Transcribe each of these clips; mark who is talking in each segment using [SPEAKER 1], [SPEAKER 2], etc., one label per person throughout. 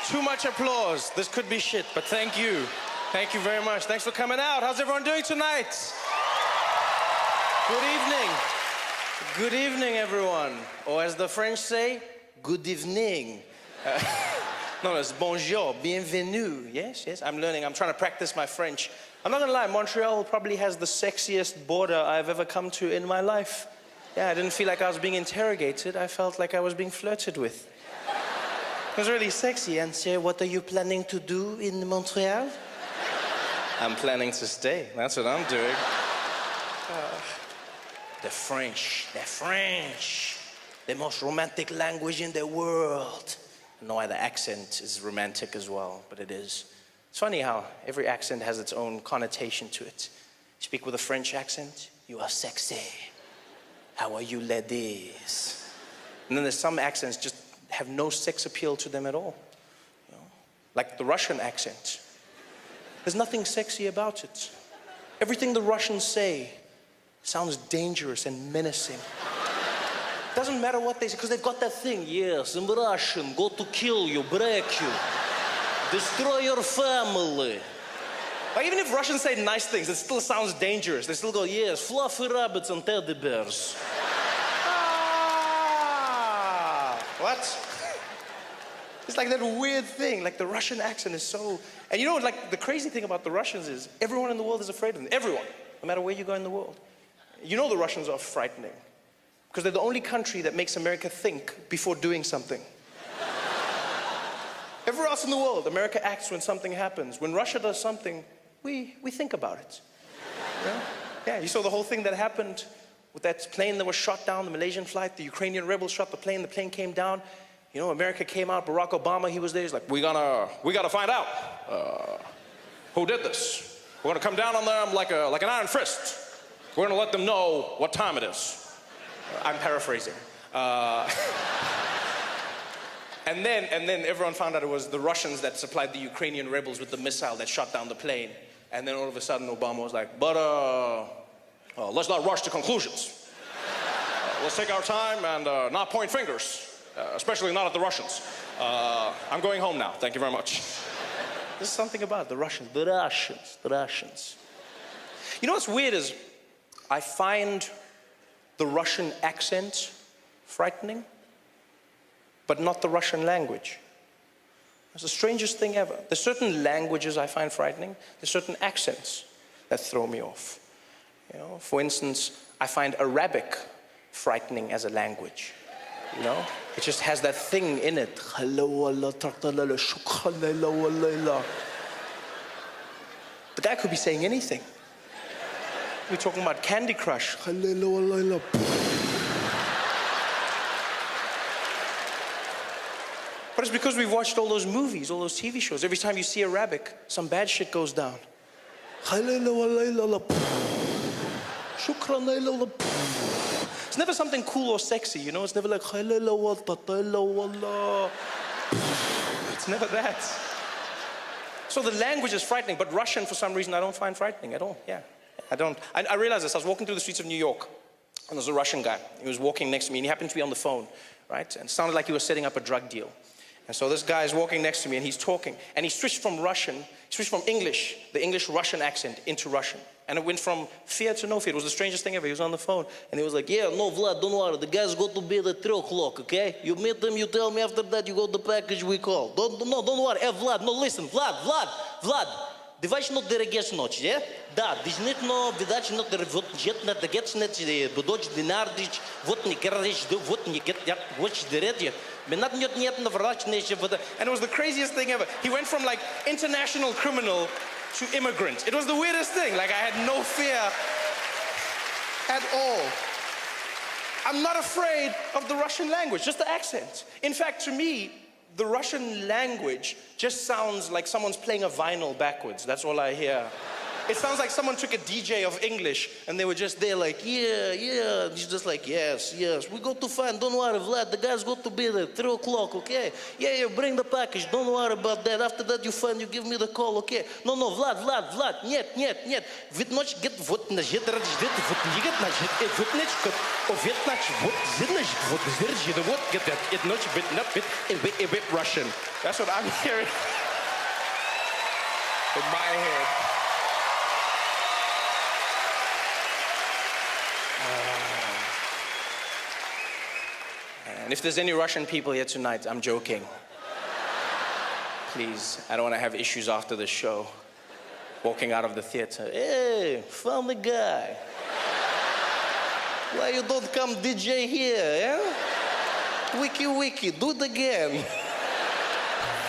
[SPEAKER 1] Too much applause. This could be shit, but thank you. Thank you very much. Thanks for coming out. How's everyone doing tonight? Good evening. Good evening, everyone. Or as the French say, good evening. No, it's bonjour, bienvenue. Yes, yes, I'm learning. I'm trying to practice my French. I'm not gonna lie, Montreal probably has the sexiest border I've ever come to in my life. Yeah, I didn't feel like I was being interrogated. I felt like I was being flirted with. It was really sexy. And say, what are you planning to do in Montreal? I'm planning to stay. That's what I'm doing. The French. The most romantic language in the world. I know why the accent is romantic as well, but it is. It's funny how every accent has its own connotation to it. You speak with a French accent, you are sexy. How are you, ladies? And then there's some accents just have no sex appeal to them at all. You know? Like the Russian accent. There's nothing sexy about it. Everything the Russians say sounds dangerous and menacing. Doesn't matter what they say, because they've got that thing. Yes, I'm Russian, go to kill you, break you, destroy your family. Like, even if Russians say nice things, it still sounds dangerous. They still go, yes, fluffy rabbits and teddy bears. What? It's like that weird thing, like the Russian accent is so... And you know, like, the crazy thing about the Russians is everyone in the world is afraid of them. Everyone, no matter where you go in the world. You know the Russians are frightening. Because they're the only country that makes America think before doing something. Everywhere else in the world, America acts when something happens. When Russia does something, we think about it. Yeah? Yeah, you saw the whole thing that happened with that plane that was shot down, the Malaysian flight, the Ukrainian rebels shot the plane came down. You know, America came out, Barack Obama, he was there, he's like, we gotta find out who did this. We're gonna come down on them like an iron fist. We're gonna let them know what time it is. I'm paraphrasing. And then everyone found out it was the Russians that supplied the Ukrainian rebels with the missile that shot down the plane. And then all of a sudden Obama was like, but let's not rush to conclusions. Let's take our time and not point fingers, especially not at the Russians. I'm going home now, thank you very much. There's something about the Russians. You know what's weird is I find the Russian accent frightening, but not the Russian language. It's the strangest thing ever. There's certain languages I find frightening. There's certain accents that throw me off. You know, for instance, I find Arabic frightening as a language. You know, it just has that thing in it. The guy could be saying anything. We're talking about Candy Crush. But it's because we've watched all those movies, all those TV shows. Every time you see Arabic, some bad shit goes down. It's never something cool or sexy, you know? It's never like... It's never that. So the language is frightening, but Russian, for some reason, I don't find frightening at all. Yeah. I realized this. I was walking through the streets of New York, and there was a Russian guy. He was walking next to me, and he happened to be on the phone, right? And it sounded like he was setting up a drug deal. And so this guy is walking next to me, and he's talking. And he switched from English, the English-Russian accent, into Russian. And it went from fear to no fear. It was the strangest thing ever. He was on the phone, and he was like, yeah, no, Vlad, don't worry. The guys go to bed at 3 o'clock, okay? You meet them, you tell me after that, you got the package we call. Don't worry. Hey, Vlad, no, listen. Vlad. Девайш not дерегеш ночь, yeah? Да, действительно, видать, not вот jet not the gets net budoj dinardich, вот не крадешь, вот не get that watch the radio. And it was the craziest thing ever. He went from like international criminal to immigrant. It was the weirdest thing. Like I had no fear at all. I'm not afraid of the Russian language, just the accent. In fact, to me, the Russian language just sounds like someone's playing a vinyl backwards. That's all I hear. It sounds like someone took a DJ of English and they were just there like, yeah, yeah. And he's just like, yes, yes. We go to find, don't worry, Vlad, the guys go to bed at 3 o'clock, okay? Yeah, yeah, bring the package, don't worry about that. After that you find, you give me the call, okay? No, Vlad, нет, Вид ночь, get вот на жит, вот егет на жит, вот ночь, вот вет ночь, вот зидночь, вот зиржи, вот get that, it ночь, bit not bit, a bit Russian. That's what I'm hearing in my head. And if there's any Russian people here tonight, I'm joking. Please, I don't want to have issues after the show. Walking out of the theater, hey, funny guy. Why you don't come DJ here, yeah? Wiki, do it again.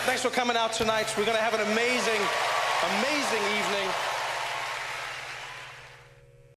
[SPEAKER 1] Thanks for coming out tonight. We're gonna have an amazing evening.